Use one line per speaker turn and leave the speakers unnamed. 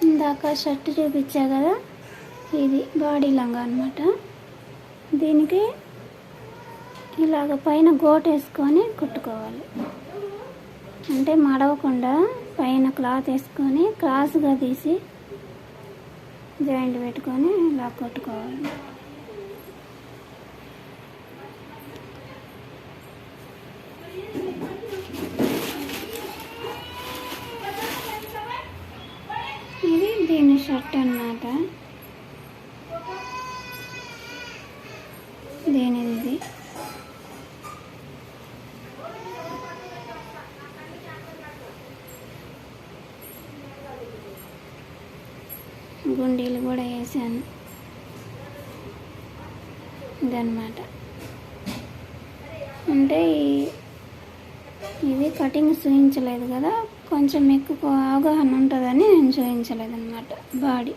ఇందాక షర్ట్ చూపించా కదా, ఇది బాడీ లంగా అనమాట. దీనికి ఇలాగ పైన గోట్ వేసుకొని కుట్టుకోవాలి. అంటే మడవకుండా పైన క్లాత్ వేసుకొని క్రాస్గా తీసి జాయింట్ పెట్టుకొని ఇలా కుట్టుకోవాలి. ఇది దీని షర్ట్ అన్నమాట. దీనిది ఇది గుండీలు కూడా వేసాను. ఇదన్నమాట. అంటే ఇది కటింగ్ చూపించలేదు కదా, కొంచెం ఎక్కువ అవగాహన ఉంటుందని నేను చూపించలేదు అన్నమాట. బాడీ